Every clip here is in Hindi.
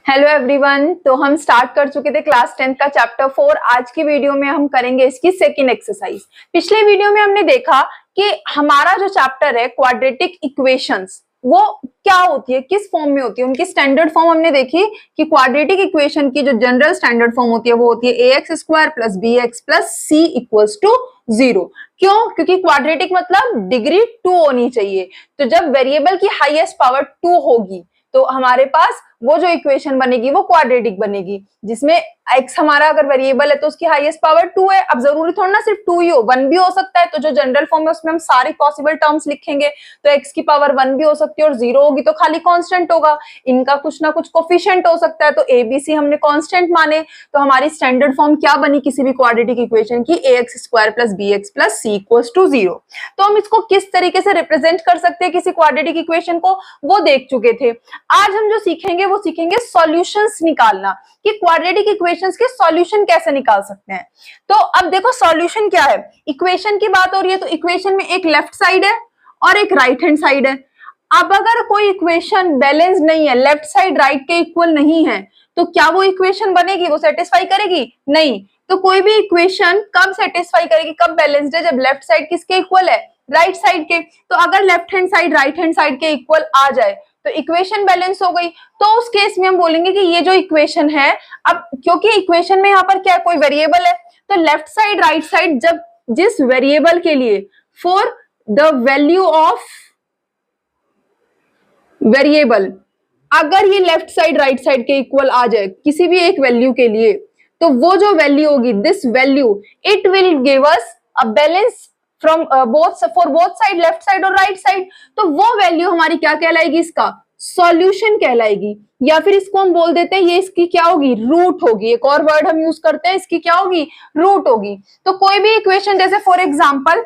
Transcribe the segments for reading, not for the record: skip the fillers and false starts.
Hello everyone. तो हम स्टार्ट कर चुके थे क्लास 10th का चैप्टर 4। आज की वीडियो में हम करेंगे इसकी सेकंड एक्सरसाइज। पिछले वीडियो में हमने देखा कि हमारा जो चैप्टर है क्वाड्रेटिक इक्वेशंस, वो क्या होती है, किस फॉर्म में होती है, उनकी स्टैंडर्ड फॉर्म हमने देखी कि क्वाड्रेटिक इक्वेशन की जो जनरल स्टैंडर्ड फॉर्म होती है वो होती है ax square plus bx plus c equals to 0। क्यों? क्योंकि क्वाड्रेटिक मतलब डिग्री 2 होनी चाहिए। तो जब वेरिएबल की हाईएस्ट पावर 2 होगी तो हमारे पास वो जो इक्वेशन बनेगी वो क्वाड्रेटिक बनेगी, जिसमें x हमारा अगर वेरिएबल है तो उसकी हाईएस्ट पावर 2 है। अब जरूरी थोड़ा ना सिर्फ 2 ही हो, 1 भी हो सकता है। तो जो जनरल फॉर्म है उसमें हम सारी पॉसिबल टर्म्स लिखेंगे, तो x की पावर 1 भी हो सकती है और 0 होगी तो खाली कांस्टेंट होगा। इनका कुछ ना कुछ कोफिशिएंट हो सकता है, तो ABC हमने कांस्टेंट माने। तो हमारी स्टैंडर्ड फॉर्म क्या बनी किसी भी क्वाड्रेटिक इक्वेशन की? ax square plus bx plus c equals to 0। तो हम इसको किस तरीके से रिप्रेजेंट कर सकते हैं किसी क्वाड्रेटिक इक्वेशन को, वो देख चुके थे। आज हम जो सीखेंगे वो सीखेंगे सॉल्यूशंस निकालना, कि क्वाड्रेटिक इक्वेशंस के सॉल्यूशन कैसे निकाल सकते हैं। तो अब देखो सॉल्यूशन क्या है। इक्वेशन की बात हो रही है तो इक्वेशन में एक लेफ्ट साइड है और एक राइट हैंड साइड है। अब अगर कोई इक्वेशन बैलेंस नहीं है, लेफ्ट साइड राइट के इक्वल नहीं है, तो क्या वो इक्वेशन बनेगी, वो सेटिस्फाई करेगी? नहीं। तो कोई भी इक्वेशन कब सेटिस्फाई करेगी, कब बैलेंस्ड है? जब लेफ्ट साइड किसके इक्वल है? राइट साइड के। तो अगर left hand side right hand side के इक्वल आ जाए तो इक्वेशन बैलेंस हो गई। तो उस केस में हम बोलेंगे कि ये जो इक्वेशन है, अब क्योंकि इक्वेशन में यहाँ पर क्या है, कोई वेरिएबल है, तो लेफ्ट साइड राइट साइड जब जिस वेरिएबल के लिए for the value of variable, अगर ये लेफ्ट साइड राइट साइड के इक्वल आ जाए किसी भी एक वैल्यू के लिए, तो वो जो वैल्यू होगी, this value it will give us a balance from for both side, left side और राइट साइड। तो वो वैल्यू हमारी क्या कहलाएगी? इसका सॉल्यूशन कहलाएगी। या फिर इसको हम बोल देते हैं ये इसकी क्या होगी? रूट होगी। एक और वर्ड हम यूज करते हैं, इसकी क्या होगी? रूट होगी। तो कोई भी इक्वेशन, जैसे for example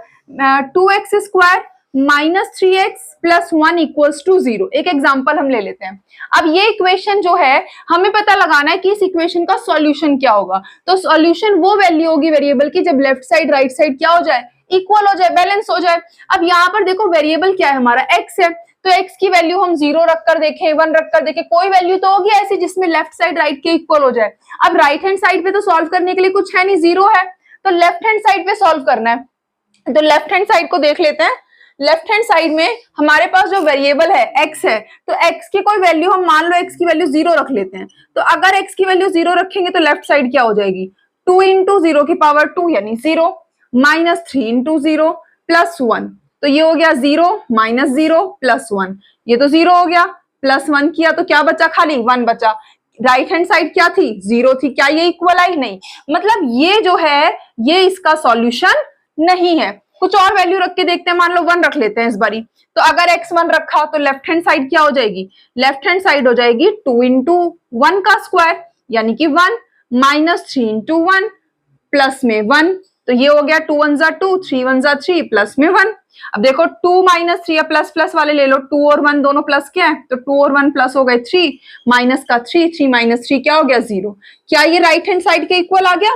2x square minus 3x plus 1 equals to 0, एक एग्जाम्पल हम ले लेते हैं। अब ये इक्वेशन जो है, हमें पता लगाना है कि इस इक्वेशन का सॉल्यूशन क्या होगा। तो सॉल्यूशन वो वैल्यू होगी वेरिएबल की जब लेफ्ट साइड राइट साइड क्या हो जाए? इक्वल हो जाए, बैलेंस हो जाए। अब यहाँ पर देखो वेरिएबल क्या है हमारा? x है, तो x की वैल्यू हम 0 रखकर देखें, 1 रखकर देखें, कोई वैल्यू तो होगी ऐसी जिसमें लेफ्ट साइड राइट के इक्वल हो जाए। अब राइट हैंड साइड पे तो सॉल्व करने के लिए कुछ है नहीं, 0 है, तो लेफ्ट हैंड साइड पे सॉल्व करना है। तो लेफ्ट हैंड साइड को देख लेते हैं। लेफ्ट हैंड साइड में हमारे पास जो वेरिएबल है x है, तो x की कोई वैल्यू हम मान लो x की वैल्यू 0 रख लेते हैं। तो अगर x की वैल्यू 0 रखेंगे तो लेफ्ट साइड क्या हो जाएगी? 2 इंटू 0 की पावर 2 यानी 0, माइनस 3 इंटू 0 प्लस 1, तो ये हो गया 0 माइनस 0 प्लस 1, ये तो 0 हो गया। प्लस 1 किया तो क्या बचा? खाली 1 बचा। राइट हैंड साइड क्या थी? 0 थी। क्या ये इक्वल आई? नहीं। मतलब ये जो है ये इसका सॉल्यूशन नहीं है। कुछ और वैल्यू रख के देखते हैं, मान लो 1 रख लेते हैं इस बारी। तो अगर x 1 रखा तो लेफ्ट हैंड साइड क्या हो जाएगी? लेफ्ट हैंड साइड हो जाएगी 2 इंटू 1 का स्क्वायर यानी कि 1, माइनस 3 इंटू 1 प्लस में 1, तो ये हो गया 2 1 जा 2, 3 1 जा 3 प्लस में 1। अब देखो 2 माइनस 3 या प्लस प्लस वाले ले लो, 2 और 1 दोनों प्लस क्या है, तो 2 और 1 प्लस हो गए 3, माइनस का 3, 3 माइनस 3 क्या हो गया? 0। क्या ये राइट हैंड साइड के इक्वल आ गया?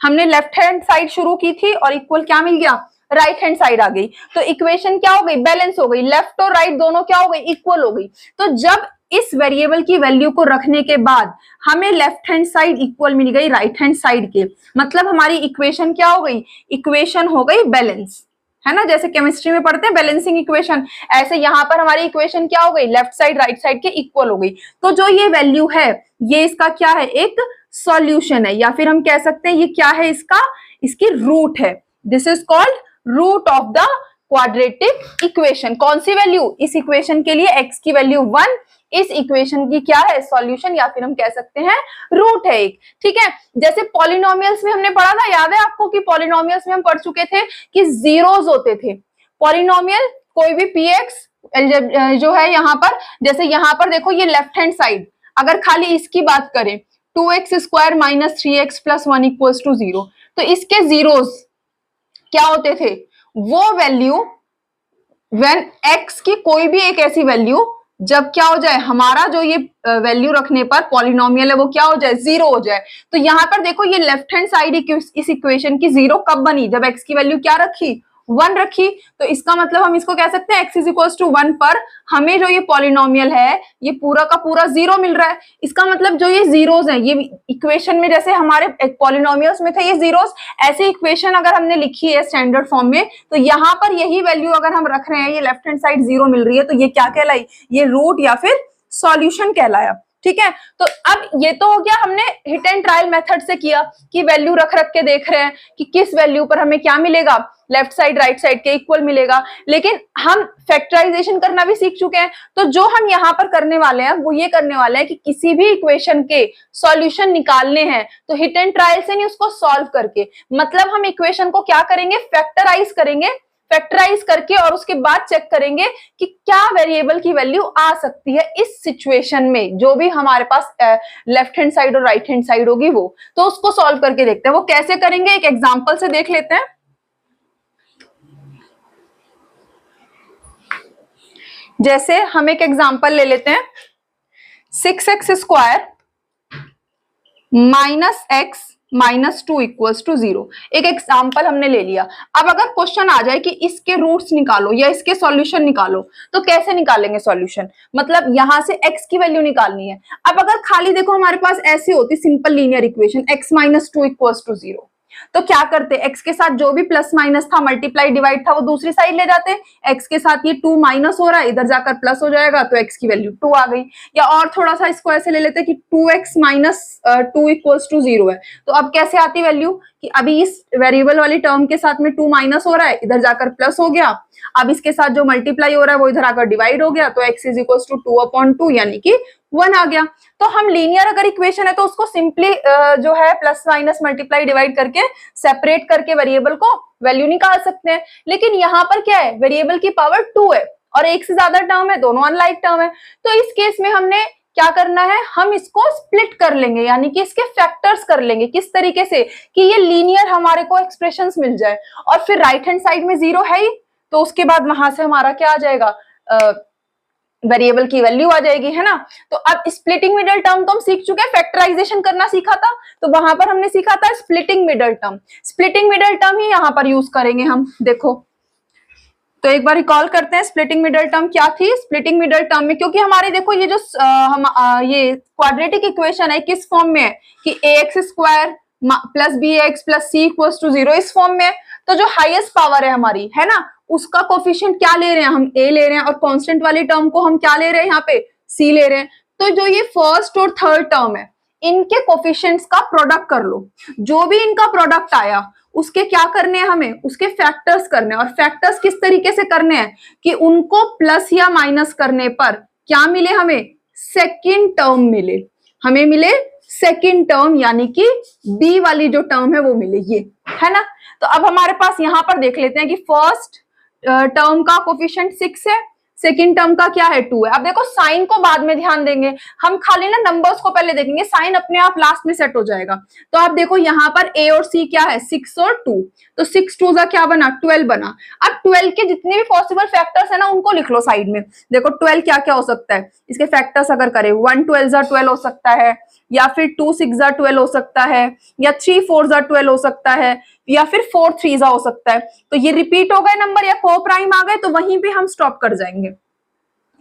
हमने लेफ्ट हैंड साइड शुरू की थी और इक्वल क्या मिल गया? राइट हैंड साइड आ गई। तो इक्वेशन क्या हो गई? बैलेंस हो गई। लेफ्ट और राइट दोनों क्या हो गई? इक्वल हो गई। तो जब इस वेरिएबल की वैल्यू को रखने के बाद हमें लेफ्ट हैंड साइड इक्वल मिल गई राइट हैंड साइड के, मतलब हमारी इक्वेशन क्या हो गई? इक्वेशन हो गई बैलेंस, है ना। जैसे केमिस्ट्री में पढ़ते हैं बैलेंसिंग इक्वेशन, ऐसे यहाँ पर हमारी इक्वेशन क्या हो गई? लेफ्ट साइड राइट साइड के इक्वल हो गई। तो जो ये वैल्यू है ये इसका क्या है? एक सॉल्यूशन है, या फिर हम कह सकते हैं ये क्या है? इसका इसकी रूट है। This is called root of the quadratic equation. कौन सी वैल्यू? इस इक्वेशन के लिए x की वैल्यू 1, इस इक्वेशन की क्या है? सॉल्यूशन, या फिर हम कह सकते हैं रूट है एक। ठीक है। जैसे पॉलिनोमियल्स में हमने पढ़ा था, याद है आपको कि पॉलिनोमियल्स में हम पढ़ चुके थे कि जीरोस होते थे। पॉलिनोमियल कोई भी px जो है यहाँ पर, जैसे यहाँ पर देखो ये लेफ्ट हैंड साइड, अगर खाली इसकी बात करें 2x square minus 3x plus 1 equals to 0, तो इसके जीरोस क्या होते थे? वो वैल्यू व्हेन x की कोई भी एक ऐसी वैल्यू जब क्या हो जाए, हमारा जो ये वैल्यू रखने पर पॉलिनोमियल है वो क्या हो जाए? 0 हो जाए। तो यहाँ पर देखो ये लेफ्ट हैंड साइड इस इक्वेशन की 0 कब बनी? जब x की वैल्यू क्या रखी? 1 रखी, तो इसका मतलब हम इसको कह सकते हैं x इज इक्वल टू 1 पर हमें जो ये पॉलिनोमियल है ये पूरा का पूरा 0 मिल रहा है। इसका मतलब जो ये जीरोस हैं, ये इक्वेशन में जैसे हमारे पॉलिनोमियल्स में थे ये जीरोस, ऐसे इक्वेशन अगर हमने लिखी है स्टैंडर्ड फॉर्म में, तो यहाँ पर यही वैल्यू अगर हम रख रहे हैं, ये लेफ्ट हैंड साइड 0 मिल रही है, तो ये क्या कहलाई, ये रूट या फिर सॉल्यूशन कहलाया। ठीक है, तो अब ये तो हो गया हमने हिट एंड ट्रायल मेथड से किया कि वैल्यू रख रख के देख रहे हैं कि किस वैल्यू पर हमें क्या मिलेगा, लेफ्ट साइड राइट साइड के इक्वल मिलेगा। लेकिन हम फैक्टराइजेशन करना भी सीख चुके हैं, तो जो हम यहाँ पर करने वाले हैं वो ये करने वाले हैं कि किसी भी इक्वेशन के सॉल्यूशन निकालने हैं तो हिट एंड ट्रायल से नहीं, उसको सॉल्व करके, मतलब हम इक्वेशन को क्या करेंगे, फैक्टराइज करेंगे, फैक्टराइज करके और उसके बाद चेक करेंगे कि क्या वेरिएबल की वैल्यू आ सकती है इस सिचुएशन में, जो भी हमारे पास लेफ्ट हैंड साइड और राइट हैंड साइड होगी वो, तो उसको सॉल्व करके देखते हैं। वो कैसे करेंगे, एक एग्जांपल से देख लेते हैं। जैसे हम एक एग्जांपल ले लेते हैं, 6x square minus x minus 2 equals to 0। एक एग्जाम्पल हमने ले लिया। अब अगर क्वेश्चन आ जाए कि इसके रूट्स निकालो या इसके सॉल्यूशन निकालो, तो कैसे निकालेंगे सॉल्यूशन, मतलब यहां से x की वैल्यू निकालनी है। अब अगर खाली देखो हमारे पास ऐसी होती simple linear equation x minus 2 equals to 0, तो क्या करते, x के साथ जो भी प्लस माइनस था, मल्टीप्लाई डिवाइड था, वो दूसरी साइड ले जाते। x के साथ ये 2 माइनस हो रहा है, इधर जाकर प्लस हो जाएगा, तो x की वैल्यू 2 आ गई। या और थोड़ा सा इसको ऐसे ले लेते कि 2x माइनस 2 इक्वल्स टू 0 है, तो अब कैसे आती वैल्यू कि अभी इस वेरिएबल वाली टर्म के साथ में 2 माइनस हो रहा है, इधर जाकर प्लस हो गया, अब इसके साथ जो मल्टीप्लाई हो रहा है वो इधर आकर डिवाइड हो गया, तो x इज इक्वल टू 2/2 यानी कि 1 आ गया। तो हम लीनियर अगर इक्वेशन है तो उसको सिंपली जो है प्लस माइनस मल्टीप्लाई डिवाइड करके सेपरेट करके वेरिएबल को वैल्यू निकाल सकते हैं। लेकिन यहाँ पर क्या है, वेरिएबल की पावर 2 है और एक से ज्यादा टर्म है, दोनों अनलाइक टर्म है, तो इस केस में हमने क्या करना है, हम इसको स्प्लिट कर लेंगे, यानी कि इसके फैक्टर्स कर लेंगे। किस तरीके से कि ये लीनियर हमारे को एक्सप्रेशंस मिल जाए, और फिर राइट हैंड साइड में 0 है ही, तो उसके बाद वहां से हमारा क्या आ जाएगा, वेरिएबल की वैल्यू आ जाएगी, है ना। तो अब स्प्लिटिंग मिडल टर्म तो हम सीख चुके हैं, फैक्टराइजेशन करना सीखा था, तो वहां पर हमने सीखा था splitting middle term. Splitting middle term ही यहाँ पर यूज करेंगे हम। देखो तो एक बार रिकॉल करते हैं स्प्लिटिंग मिडल टर्म क्या थी। स्प्लिटिंग मिडल टर्म में, क्योंकि हमारे देखो ये जो ये क्वाड्रेटिक इक्वेशन है किस फॉर्म में है कि ax square plus bx plus c equals to 0 इस फॉर्म में है, तो जो हाईएस्ट पावर है हमारी, है ना, उसका कोफिशिएंट क्या ले रहे हैं हम, a ले रहे हैं, और कांस्टेंट वाली टर्म को हम क्या ले रहे हैं यहाँ पे, c ले रहे हैं। तो जो ये फर्स्ट और थर्ड टर्म है, इनके कोफिशिएंट्स का प्रोडक्ट कर लो, जो भी इनका प्रोडक्ट आया उसके क्या करने हैं हमें, उसके फैक्टर्स करने हैं। और फैक्टर्स किस तरीके से करने हैं कि उनको प्लस या माइनस करने पर क्या मिले, हमें सेकंड टर्म मिले, हमें मिले सेकंड टर्म, यानी कि b वाली जो टर्म है वो मिले, ये है ना। तो अब हमारे पास यहां पर देख लेते हैं कि फर्स्ट टर्म का कोफिशिएंट 6 है, सेकंड टर्म का क्या है 2 है। अब देखो साइन को बाद में ध्यान देंगे, हम खाली ना नंबर्स को पहले देखेंगे, साइन अपने आप लास्ट में सेट हो जाएगा। तो आप देखो यहाँ पर a और c क्या है, 6 और 2, तो 6 2 क्या बना, 12 बना। अब 12 के जितने भी पॉसिबल फैक्टर्स है ना उनको लिख लो साइड में। देखो 12 क्या क्या हो सकता है, इसके फैक्टर्स अगर करें 1 12 12 हो सकता है, या फिर 2 6 12 हो सकता है, या 3 4 12 हो सकता है, या फिर 4 3 हो सकता है। तो ये रिपीट हो गए नंबर या को प्राइम आ गए, तो वहीं पे हम स्टॉप कर जाएंगे।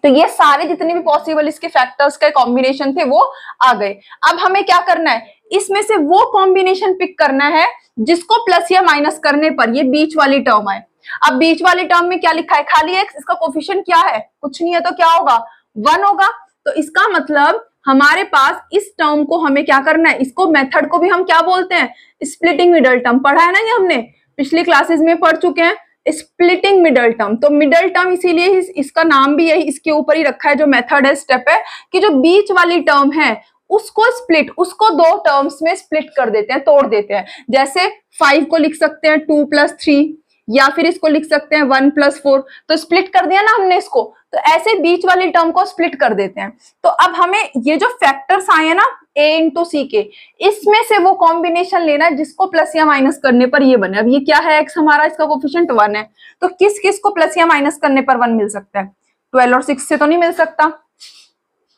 तो ये सारे जितने भी पॉसिबल इसके फैक्टर्स का कॉम्बिनेशन थे वो आ गए। अब हमें क्या करना है, इसमें से वो कॉम्बिनेशन पिक करना है जिसको प्लस या माइनस करने पर ये बीच वाली टर्म आए। अब बीच वाली टर्म में क्या लिखा है, खाली एक्स, इसका कोफिशिएंट क्या है, कुछ नहीं है, तो क्या होगा 1 होगा। तो इसका मतलब हमारे पास इस टर्म को हमें क्या करना है, इसको मेथड को भी हम क्या बोलते हैं, स्प्लिटिंग मिडल टर्म। पढ़ा है ना ये हमने पिछली क्लासेस में पढ़ चुके हैं, स्प्लिटिंग मिडल टर्म। तो मिडल टर्म इसीलिए इसका नाम भी यही इसके ऊपर ही रखा है, जो मेथड है, स्टेप है, कि जो बीच वाली टर्म है उसको स्प्लिट, उसको 2 टर्म्स में स्प्लिट कर देते हैं, तोड़ देते हैं। जैसे 5 को लिख सकते हैं 2 + 3, या फिर इसको लिख सकते हैं 1 + 4, तो स्प्लिट कर दिया ना हमने इसको। तो ऐसे बीच वाली टर्म को स्प्लिट कर देते हैं। तो अब हमें ये जो फैक्टर्स आए हैं ना a × c के, इसमें से वो कॉम्बिनेशन लेना जिसको प्लस या माइनस करने पर ये बने। अब ये क्या है, x हमारा, इसका कोफिशिएंट 1 है, तो किस किस को प्लस या माइनस करने पर 1 मिल सकता है, 12 और 6 से तो नहीं मिल सकता,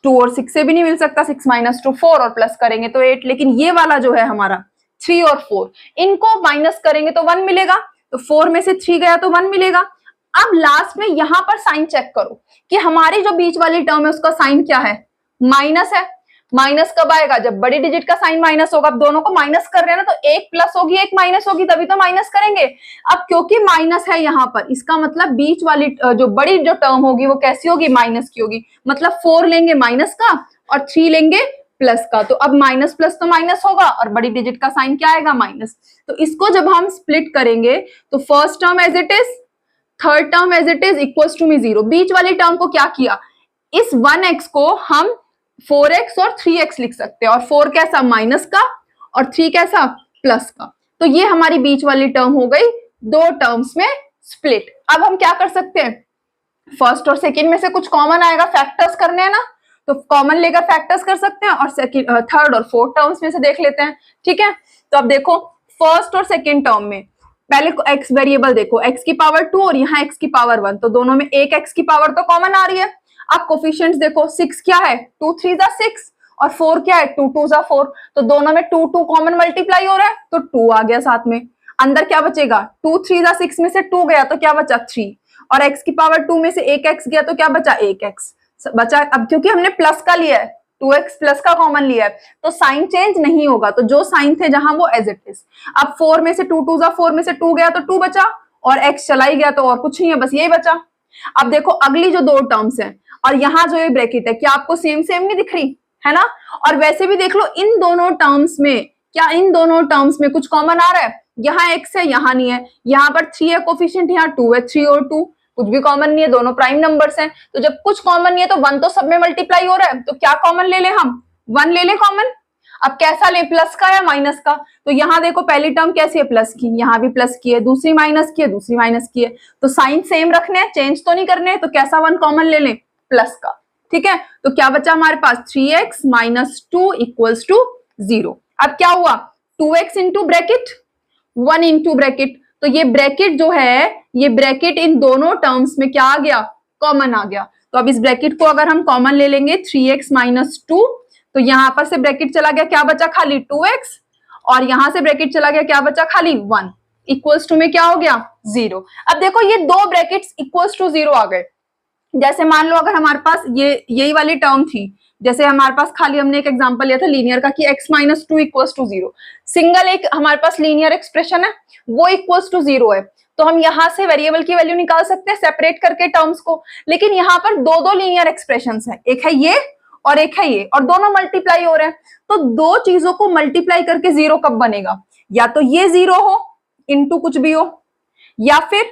2 और 6 से भी नहीं मिल सकता, 6 - 2 4 और प्लस करेंगे तो 8। लेकिन ये वाला जो है हमारा 3 और 4, इनको माइनस करेंगे तो 1 मिलेगा। तो 4 में से 3 गया तो 1 मिलेगा। अब लास्ट में यहां पर साइन चेक करो कि हमारी जो बीच वाली टर्म है उसका साइन क्या है, माइनस है। माइनस कब आएगा, जब बड़ी डिजिट का साइन माइनस होगा। अब दोनों को माइनस कर रहे हैं ना, तो एक प्लस होगी एक माइनस होगी, तभी तो माइनस करेंगे। अब क्योंकि माइनस है यहाँ पर, इसका मतलब बीच वाली जो बड़ी जो टर्म होगी वो कैसी होगी, माइनस की होगी। मतलब 4 लेंगे माइनस का और 3 लेंगे प्लस का। तो अब माइनस प्लस तो माइनस होगा और बड़ी डिजिट का साइन क्या आएगा, माइनस। तो इसको जब हम स्प्लिट करेंगे तो first term as it is, third term as it is, equals to में 0। बीच वाली टर्म को क्या किया, इस 1x को हम 4x और 3x लिख सकते हैं, और 4 कैसा, माइनस का, और 3 कैसा, प्लस का। तो ये हमारी बीच वाली टर्म हो गई दो टर्म्स में स्प्लिट। अब हम क्या कर सकते हैं, फर्स्ट और सेकंड में से कुछ कॉमन आएगा, फैक्टर्स करने हैं ना, तो कॉमन लेकर फैक्टर्स कर सकते हैं, और सेकंड, थर्ड और फोर्थ टर्म्स में से देख लेते हैं। ठीक है, तो अब देखो फर्स्ट और सेकंड टर्म में पहले x वेरिएबल देखो, x की पावर 2 और यहाँ x की पावर 1, तो दोनों में एक x की पावर तो कॉमन आ रही है। अब कोफिशिएंट्स देखो, 6 क्या है, 2 3 जा 6, और 4 क्या है, 2 2 जा 4, तो दोनों में 2 2 कॉमन मल्टीप्लाई हो रहा है, तो 2 आ गया साथ में। अंदर क्या बचेगा, 2 3 जा 6 में से 2 गया तो क्या बचा, 3, और x की पावर 2 में से एक x गया तो क्या बचा, एक x बचा। अब क्योंकि हमने प्लस का लिया है, 2x प्लस का कॉमन लिया है, तो साइन चेंज नहीं होगा, तो जो साइन थे जहां वो एज इट इज। अब 4 में से 2 2 जा 4 में से 2 गया तो 2 बचा, और x चला ही गया तो और कुछ नहीं है, बस यही बचा। अब देखो अगली जो दो टर्म्स हैं, और यहाँ जो ये ब्रैकेट है, क्या आपको सेम सेम नहीं दिख रही है ना। और वैसे भी देख लो इन दोनों टर्म्स में, क्या इन दोनों टर्म्स में कुछ कॉमन आ रहा है, यहाँ x है यहाँ नहीं है, यहाँ पर 3 है कोफिशिएंट, यहाँ 2 है, 3 और 2 कुछ भी कॉमन नहीं है, दोनों प्राइम नंबर्स हैं। तो जब कुछ कॉमन नहीं है तो 1 तो सब में मल्टीप्लाई हो रहा है, तो क्या कॉमन ले ले, हम 1 ले ले कॉमन। अब कैसा ले, प्लस का या माइनस का, तो यहाँ देखो पहली टर्म कैसी है, प्लस की, यहाँ भी प्लस की है, दूसरी माइनस की है, दूसरी माइनस की है, तो साइन सेम रखने हैं, चेंज तो नहीं करने, तो कैसा 1 कॉमन ले लें, प्लस का। ठीक है, तो क्या बचा हमारे पास, 3x माइनस 2 इक्वल्स टू 0। अब क्या हुआ, 2x into bracket 1 into bracket, तो ये ब्रैकेट जो है, ये ब्रैकेट इन दोनों टर्म्स में क्या आ गया, कॉमन आ गया। तो अब इस ब्रैकेट को अगर हम कॉमन ले लेंगे, 3x माइनस 2, तो यहां पर से ब्रैकेट चला गया, क्या बचा, खाली 2x, और यहां से ब्रैकेट चला गया, क्या बचा, खाली 1, इक्वल्स टू में क्या हो गया, 0। अब देखो ये दो ब्रैकेट्स इक्वल्स टू 0 आ गए। जैसे मान लो अगर हमारे पास ये यही वाली टर्म थी, जैसे हमारे पास खाली हमने एक एग्जांपल लिया था लीनियर का कि x minus 2 equals to 0, single एक हमारे पास लीनियर एक्सप्रेशन है वो इक्वल्स टू 0 है, तो हम यहां से वेरिएबल की वैल्यू निकाल सकते हैं सेपरेट करके टर्म्स को। लेकिन यहाँ पर दो दो लीनियर एक्सप्रेशंस हैं, एक है ये और एक है ये, और दोनों मल्टीप्लाई हो रहे हैं, तो दो चीजों को मल्टीप्लाई करके 0 कब बनेगा, या तो ये 0 हो इंटू कुछ भी हो, या फिर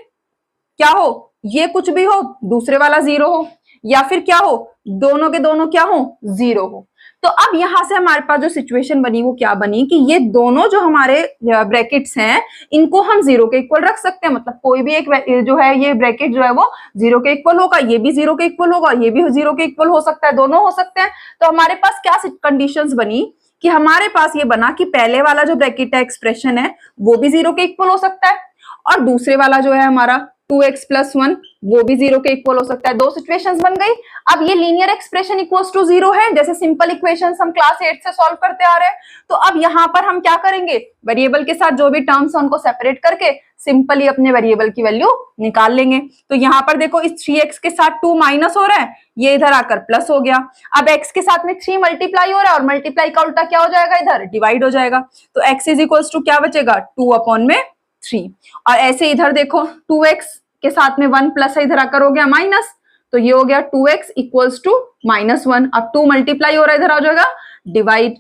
क्या हो, ये कुछ भी हो दूसरे वाला 0 हो, या फिर क्या हो, दोनों के दोनों क्या हो, 0 हो। तो अब यहां से हमारे पास जो सिचुएशन बनी वो क्या बनी कि ये दोनों जो हमारे ब्रैकेट्स हैं इनको हम 0 के इक्वल रख सकते हैं, मतलब कोई भी एक जो है ये ब्रैकेट जो है वो 0 के इक्वल होगा, ये भी 0 के इक्वल होगा, ये भी 0 के इक्वल हो सकता है, दोनों हो सकते हैं। तो हमारे पास क्या कंडीशंस बनी कि हमारे पास ये बना कि पहले वाला जो ब्रैकेट है एक्सप्रेशन है वो भी 0 के इक्वल हो सकता है, और दूसरे वाला जो है हमारा 2x प्लस 1 वो भी 0 के इक्वल हो सकता है। दो सिचुएशंस बन गई। अब ये लीनियर एक्सप्रेशन इक्वल्स टू 0 है, जैसे सिंपल इक्वेशंस हम क्लास 8 से सॉल्व करते आ रहे हैं। तो अब यहाँ पर हम क्या करेंगे, वेरिएबल के साथ जो भी टर्म्स है उनको सेपरेट करके सिंपली अपने वेरिएबल की वैल्यू निकाल लेंगे। तो यहाँ पर देखो इस 3x के साथ 2 माइनस हो रहा है, ये इधर आकर प्लस हो गया। अब x के साथ में 3 मल्टीप्लाई हो रहा है, और मल्टीप्लाई का उल्टा क्या हो जाएगा, इधर डिवाइड हो जाएगा। तो x इज इक्वल्स टू क्या बचेगा, 2 अपॉन में 3। और ऐसे इधर देखो 2x के साथ में 1 प्लस है, इधर आकर हो गया माइनस, तो ये हो गया 2x इक्वल्स टू -1। अब 2 मल्टीप्लाई हो रहा है, इधर आ जाएगा डिवाइड,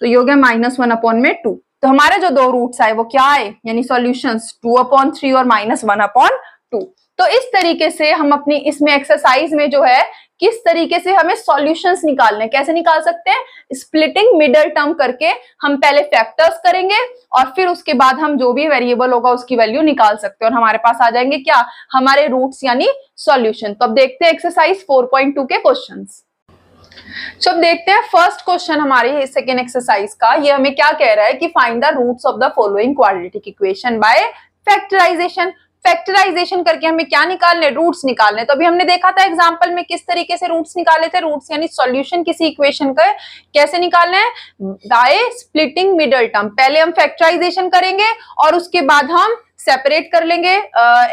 तो ये हो गया -1 अपॉन में 2। तो हमारे जो दो रूट्स आए वो क्या आए, यानी सॉल्यूशंस 2/3 और -1/2। तो इस तरीके से हम अपनी इसमें एक्सरसाइज में जो है किस तरीके से हमें सॉल्यूशंस निकालने, कैसे निकाल सकते हैं, स्प्लिटिंग मिडल टर्म करके हम पहले फैक्टर्स करेंगे और फिर उसके बाद हम जो भी वेरिएबल होगा उसकी वैल्यू निकाल सकते हैं, और हमारे पास आ जाएंगे क्या, हमारे रूट्स यानी सॉल्यूशन। तो अब देखते हैं एक्सरसाइज 4.2 के क्वेश्चंस। तो अब देखते हैं फर्स्ट क्वेश्चन हमारी सेकेंड एक्सरसाइज का। ये हमें क्या कह रहा है कि find the roots of the following quadratic equation by factorization. Factorization करके हमें क्या निकालने, रूट्स निकालने। तो अभी हमने देखा था एग्जांपल में किस तरीके से रूट्स निकाले थे। रूट्स यानी सॉल्यूशन किसी इक्वेशन का कैसे निकालना है, बाय स्प्लिटिंग मिडल टर्म। पहले हम फैक्टराइजेशन करेंगे और उसके बाद हम सेपरेट कर लेंगे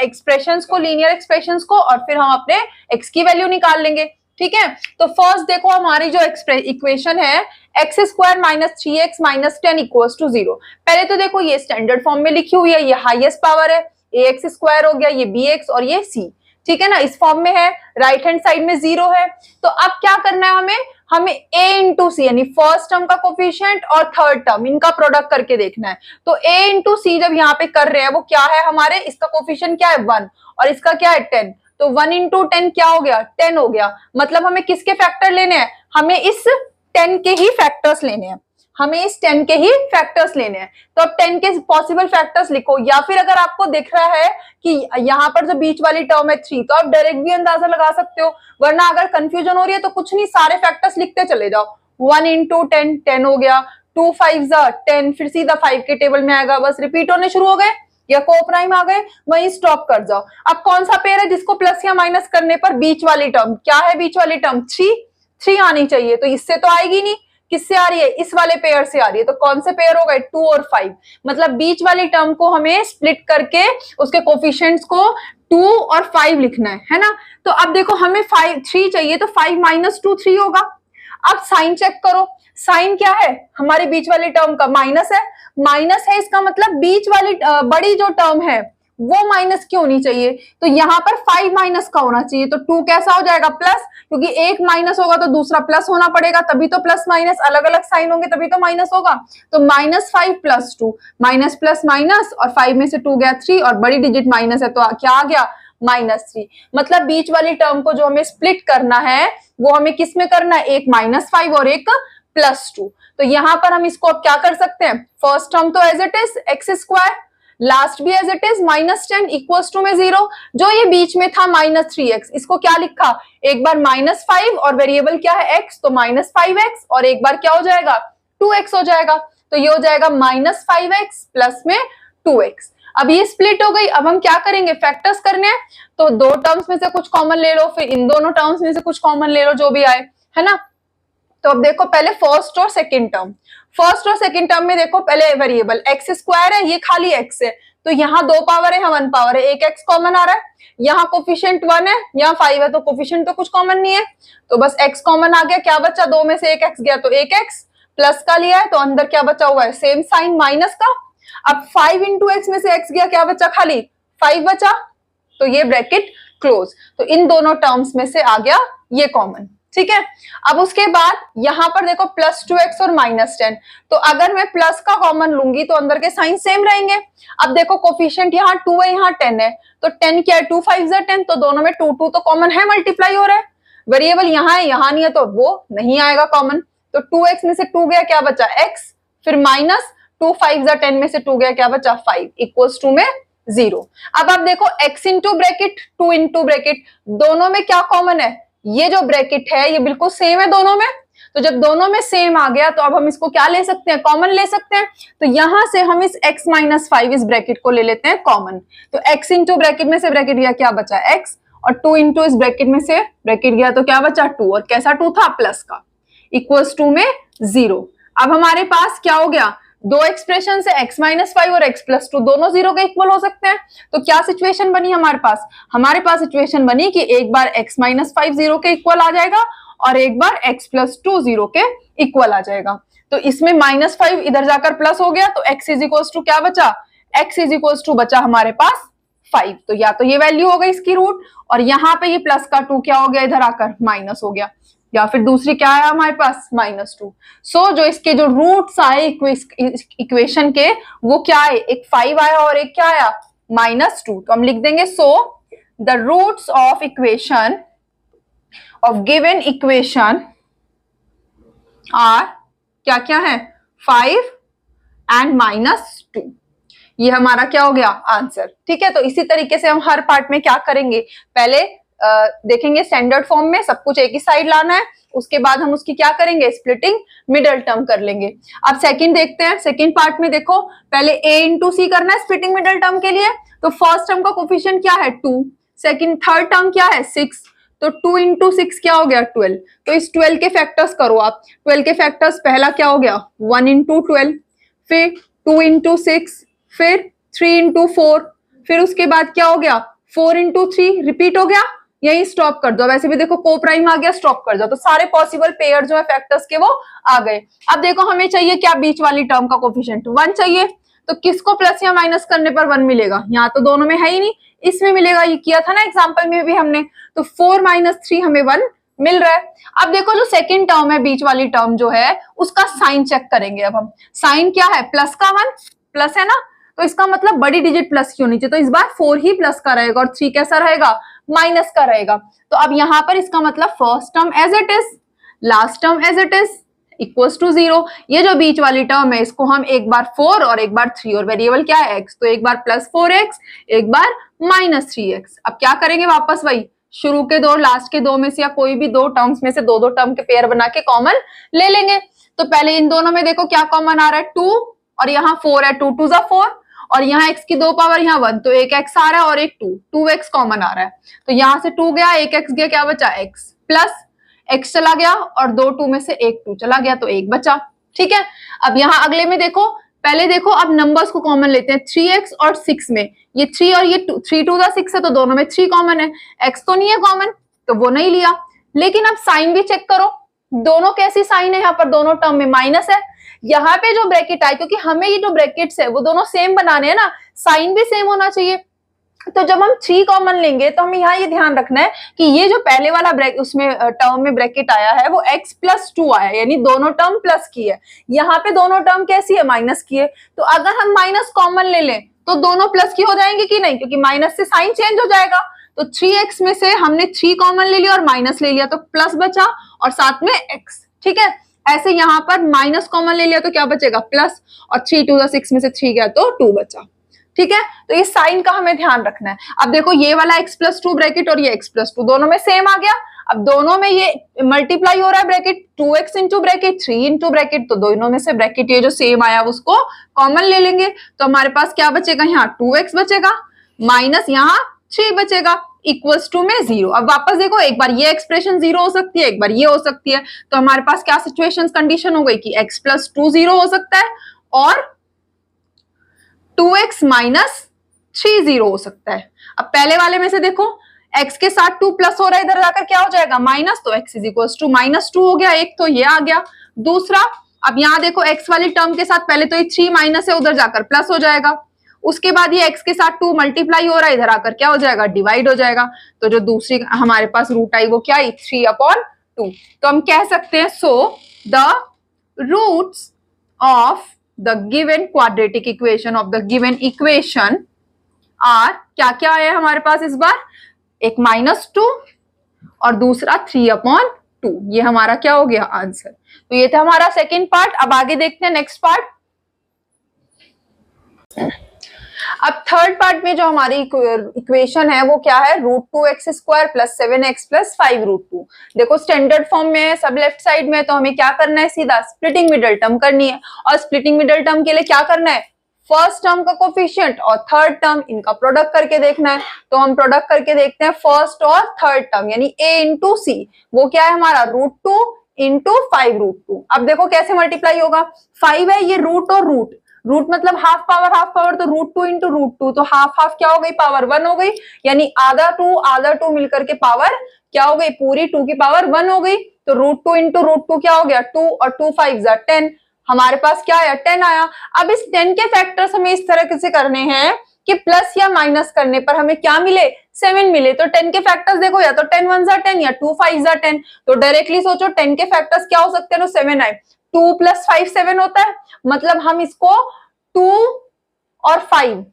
एक्सप्रेशंस को, लीनियर एक्सप्रेशंस को, और फिर हम अपने एक्स की वैल्यू निकाल लेंगे। ठीक है, तो फर्स्ट देखो हमारी जो इक्वेशन है x square minus 3x minus 10 equals to 0। पहले तो देखो ये स्टैंडर्ड फॉर्म में लिखी हुई है, ये हाईएस्ट पावर है, ax स्क्वायर हो गया, ये bx और ये c, ठीक है ना, इस फॉर्म में है, राइट हैंड साइड में 0 है। तो अब क्या करना है हमें a इंटू सी यानी फर्स्ट टर्म का कोफिशिएंट और थर्ड टर्म इनका प्रोडक्ट करके देखना है। तो a इंटू सी जब यहाँ पे कर रहे हैं वो क्या है हमारे, इसका कोफिशिएंट क्या है 1 और इसका क्या है 10, तो 1 इंटू 10 क्या हो गया 10 हो गया। मतलब हमें किसके फैक्टर लेने हैं, हमें इस 10 के ही फैक्टर्स लेने हैं, हमें इस 10 के ही फैक्टर्स लेने हैं। तो अब 10 के पॉसिबल फैक्टर्स लिखो, या फिर अगर आपको दिख रहा है कि यहाँ पर जो बीच वाली टर्म है 3 तो आप डायरेक्ट भी अंदाजा लगा सकते हो, वरना अगर कंफ्यूजन हो रही है तो कुछ नहीं, सारे फैक्टर्स लिखते चले जाओ। 1 इंटू 10 10 हो गया, 2 5 10, फिर सीधा 5 के टेबल में आएगा, बस रिपीट होने शुरू हो गए या कोप्राइम आ गए, वहीं स्टॉप कर जाओ। अब कौन सा पेयर है जिसको प्लस या माइनस करने पर बीच वाली टर्म, क्या है बीच वाली टर्म 3 आनी चाहिए, तो इससे तो आएगी नहीं, किससे आ रही है, इस वाले पेयर से आ रही है। तो कौन से पेयर हो गए 2 और 5, मतलब बीच वाली टर्म को हमें स्प्लिट करके उसके कोफिशिएंट्स को 2 और 5 लिखना है ना। तो अब देखो हमें 3 चाहिए, तो 5 माइनस 2 3 होगा। अब साइन चेक करो, साइन क्या है हमारी बीच वाली टर्म का माइनस है, माइनस है इसका मतलब बीच वाली बड़ी जो टर्म है वो माइनस की होनी चाहिए। तो यहाँ पर 5 माइनस का होना चाहिए, तो 2 कैसा हो जाएगा प्लस, क्योंकि एक माइनस होगा तो दूसरा प्लस होना पड़ेगा, तभी तो प्लस माइनस अलग अलग साइन होंगे तभी तो माइनस होगा। तो -5 + 2, माइनस प्लस माइनस, और 5 में से 2 गया 3 और बड़ी डिजिट माइनस है तो क्या आ गया -3। मतलब बीच वाली टर्म को जो हमें स्प्लिट करना है वो हमें किस में करना है, एक -5 और एक +2। तो यहाँ पर हम इसको अब क्या कर सकते हैं, फर्स्ट टर्म तो as it is x square, last भी as it is -10 equals to में 0, जो ये बीच में था -3x, इसको क्या लिखा, एक बार -5 और वेरिएबल क्या है x, तो -5x, और एक बार क्या हो जाएगा 2x हो जाएगा, तो ये हो जाएगा -5x प्लस में 2x। अब ये स्प्लिट हो गई, अब हम क्या करेंगे, फैक्टर्स करने हैं, तो दो टर्म्स में से कुछ कॉमन ले लो, फिर इन दोनों टर्म्स में से कुछ कॉमन ले लो, जो भी आए, है ना। तो अब देखो पहले फर्स्ट और सेकंड टर्म, फर्स्ट और सेकंड टर्म में देखो पहले वेरिएबल एक्स स्क्वायर है, ये खाली एक्स है, तो यहाँ 2 पावर है, यहाँ 1 पावर है, एक एक्स कॉमन आ रहा है, यहाँ कोफिशिएंट 1 है, यहाँ 5 है, तो कोफिशिएंट तो कुछ कॉमन नहीं है, तो बस एक्स कॉमन आ गया, क्या बचा, 2 में से एक एक्स गया तो एक एक्स, प्लस का लिया है तो अंदर क्या बचा हुआ है, सेम साइन माइनस का। अब 5 इंटू एक्स में से एक्स गया, क्या बचा, खाली 5 बचा, तो ये ब्रैकेट क्लोज, तो इन दोनों टर्म्स में से आ गया ये कॉमन, ठीक है। अब उसके बाद यहां पर देखो +2x और -10, तो अगर मैं प्लस का कॉमन लूंगी तो अंदर के साइन सेम रहेंगे। अब देखो कोफिशिएंट यहाँ 2 है, यहाँ 10 है, तो 10 क्या है, 2 5 10, तो दोनों में 2 2 तो कॉमन है, मल्टीप्लाई हो रहा है। वेरिएबल यहाँ है, यहाँ नहीं है, तो वो नहीं आएगा कॉमन, तो 2x में से 2 गया, क्या बचा x, फिर माइनस 2 5 10 में से 2 गया, क्या बचा 5 इक्वल्स टू में 0। अब आप देखो x into bracket 2 into bracket, दोनों में क्या कॉमन है, ये जो ब्रैकेट है ये बिल्कुल सेम है दोनों में, तो जब दोनों में सेम आ गया तो अब हम इसको क्या ले सकते हैं, कॉमन ले सकते हैं। तो यहां से हम इस x - 5 इस ब्रैकेट को ले लेते हैं कॉमन, तो x इंटू ब्रैकेट में से ब्रैकेट गया, क्या बचा x, और 2 इंटू इस ब्रैकेट में से ब्रैकेट गया तो क्या बचा 2, और कैसा 2 था, प्लस का, इक्वल्स टू में 0। अब हमारे पास क्या हो गया, दो एक्सप्रेशन से x - 5 और x + 2 दोनों 0 के इक्वल हो सकते हैं। तो क्या सिचुएशन बनी हमारे पास सिचुएशन बनी कि एक बार x - 5 0 के इक्वल आ जाएगा और एक बार x + 2 0 के इक्वल आ जाएगा। तो इसमें -5 इधर जाकर प्लस हो गया, तो x = क्या बचा, x = बचा हमारे पास 5, तो या तो ये वैल्यू हो गई इसकी रूट, और यहाँ पे ये प्लस का 2 क्या हो गया, इधर आकर माइनस हो गया, या फिर दूसरी क्या है हमारे पास -2। सो जो इसके जो रूट्स आए इक्वेशन के वो क्या है, एक 5 आया और एक क्या आया -2, तो हम लिख देंगे so the roots of equation of given equation are क्या क्या है 5 एंड -2। ये हमारा क्या हो गया आंसर, ठीक है। तो इसी तरीके से हम हर पार्ट में क्या करेंगे, पहले देखेंगे स्टैंडर्ड फॉर्म में सब कुछ एक ही साइड लाना है, उसके बाद हम उसकी क्या करेंगे, स्प्लिटिंग मिडल टर्म कर लेंगे। अब सेकंड देखते हैं, सेकंड पार्ट में देखो पहले a इंटू सी करना है स्प्लिटिंग मिडल टर्म के लिए, तो फर्स्ट टर्म का कोफिशिएंट क्या है 2, सेकंड थर्ड टर्म क्या है 6, तो 2 इंटू 6 क्या हो गया 12। तो इस 12 के फैक्टर्स करो आप। 12 के फैक्टर्स पहला क्या हो गया 1 इंटू 12, फिर 2 इंटू 6, फिर 3 इंटू 4, फिर उसके बाद क्या हो गया 4 इंटू 3, रिपीट हो गया, यही स्टॉप कर दो। वैसे भी देखो को प्राइम आ गया, स्टॉप कर दो। तो सारे पॉसिबल पेयर जो है फैक्टर्स के वो आ गए। अब देखो हमें चाहिए क्या बीच वाली टर्म का कोफिशिएंट 1 चाहिए। तो किसको प्लस या माइनस करने पर 1 मिलेगा, यहाँ तो दोनों में है ही नहीं, इसमें मिलेगा। ये किया था ना एग्जाम्पल में भी हमने। तो 4 माइनस 3 हमें 1 मिल रहा है। अब देखो जो सेकंड टर्म है बीच वाली टर्म जो है उसका साइन चेक करेंगे। अब हम साइन क्या है प्लस का 1, प्लस है ना, तो इसका मतलब बड़ी डिजिट प्लस की होनी चाहिए। तो इस बार 4 ही प्लस का रहेगा और 3 कैसा रहेगा माइनस का रहेगा। तो अब यहां पर इसका मतलब first term as it is, last term as it is equals to 0। ये जो बीच वाली टर्म है इसको हम एक बार 4 और एक बार 3, और वेरिएबल क्या है x, तो एक बार प्लस 4x एक बार माइनस 3x। अब क्या करेंगे वापस वही शुरू के दो लास्ट के दो में से या कोई भी दो टर्म्स में से दो दो टर्म के पेयर बना के कॉमन ले लेंगे। तो पहले इन दोनों में देखो क्या कॉमन आ रहा है 2 और यहाँ 4 है, 2 2 जा 4 और यहाँ x की 2 पावर यहाँ 1, तो एक x आ रहा है और एक 2x कॉमन आ रहा है। तो यहाँ से 2 गया, एक x गया, क्या बचा x प्लस x चला गया और 2 2 में से एक 2 चला गया, तो एक बचा। ठीक है, अब यहाँ अगले में देखो, पहले देखो अब नंबर्स को कॉमन लेते हैं 3x और 6 में। ये 3 और ये 2, 3 2 6 है तो दोनों में 3 कॉमन है, x तो नहीं है कॉमन तो वो नहीं लिया। लेकिन अब साइन भी चेक करो, दोनों कैसी साइन है, यहाँ पर दोनों टर्म में माइनस है। यहाँ पे जो ब्रैकेट आए, क्योंकि हमें ये जो ब्रैकेट्स है वो दोनों सेम बनाने हैं ना, साइन भी सेम होना चाहिए। तो जब हम 3 कॉमन लेंगे तो हमें यहाँ ये ध्यान रखना है कि ये जो पहले वाला उसमें टर्म में ब्रैकेट आया है वो x प्लस 2 आया है, यानी दोनों टर्म प्लस की है। यहाँ पे दोनों टर्म कैसी है माइनस की है। तो अगर हम माइनस कॉमन ले लें तो दोनों प्लस की हो जाएंगे कि नहीं, क्योंकि माइनस से साइन चेंज हो जाएगा। तो 3x में से हमने 3 कॉमन ले लिया और माइनस ले लिया तो प्लस बचा और साथ में x। ठीक है, ऐसे यहाँ पर माइनस कॉमन ले लिया तो क्या बचेगा प्लस, और 3 2 6 में से 3 गया तो 2 बचा। ठीक है, तो ये साइन का हमें ध्यान रखना है। अब देखो ये वाला x प्लस 2 ब्रैकेट और ये x प्लस 2 दोनों में सेम आ गया। अब दोनों में ये मल्टीप्लाई हो रहा है bracket, 2x into bracket 3 into bracket, तो दोनों में से ब्रैकेट ये जो सेम आया उसको कॉमन ले लेंगे। तो हमारे पास क्या बचेगा, यहाँ 2x बचेगा माइनस यहाँ 3 बचेगा इक्वल्स टू में 0। अब वापस देखो, एक बार ये एक्सप्रेशन 0 हो सकती है, एक बार ये हो सकती है। तो हमारे पास क्या सिचुएशन कंडीशन हो गई कि x प्लस 2 0 हो सकता है और 2x माइनस 3 0 हो सकता है। अब पहले वाले में से देखो x के साथ 2 प्लस हो रहा है, इधर जाकर क्या हो जाएगा माइनस, तो x is equal to minus 2 हो गया एक, तो ये आ गया। दूसरा, अब यहाँ देखो x वाली टर्म के साथ पहले तो ये 3 माइनस है, उधर जाकर प्लस हो जाएगा। उसके बाद ये x के साथ 2 मल्टीप्लाई हो रहा है, इधर आकर क्या हो जाएगा डिवाइड हो जाएगा। तो जो दूसरी हमारे पास रूट आई वो क्या आई 3/2। तो हम कह सकते हैं so the roots of the given quadratic equation of the given equation are, क्या क्या आया हमारे पास इस बार, एक -2 और दूसरा 3/2। ये हमारा क्या हो गया आंसर। तो ये था हमारा सेकेंड पार्ट। अब आगे देखते हैं नेक्स्ट पार्ट। अब थर्ड पार्ट में जो हमारी इक्वेशन है वो क्या है, √2x² + 7x + 5√2। देखो स्टैंडर्ड फॉर्म में है, सब लेफ्ट साइड में, तो हमें क्या करना है, सीधा स्प्लिटिंग मिडल टर्म करनी है। और स्प्लिटिंग मिडल टर्म के लिए क्या करना है, फर्स्ट टर्म का कोफिशिएंट और थर्ड टर्म इनका प्रोडक्ट करके देखना है। तो हम प्रोडक्ट करके देखते हैं फर्स्ट और थर्ड टर्म, यानी a इंटू सी, वो क्या है हमारा √2 इंटू 5√2। अब देखो कैसे मल्टीप्लाई होगा, 5 है ये रूट और रूट, रूट मतलब हाफ पावर, तो √2 इंटू √2, तो हाफ हाफ क्या हो गई पावर 1 हो गई, यानी आधा 2 मिलकर के पावर क्या हो गई, पूरी 2 की पावर 1 हो गई। तो √2 इंटू √2 क्या हो गया 2 और 2 5 10, हमारे पास क्या आया 10 आया। अब इस 10 के फैक्टर्स हमें इस तरह से करने हैं कि प्लस या माइनस करने पर हमें क्या मिले 7 मिले। तो 10 के फैक्टर्स देखो, या तो 10 1 10 या 2 5 10, तो डायरेक्टली सोचो 10 के फैक्टर्स क्या हो सकते हैं, तो 7 आए, 2 + 5 7 होता है। मतलब हम इसको 2 और 5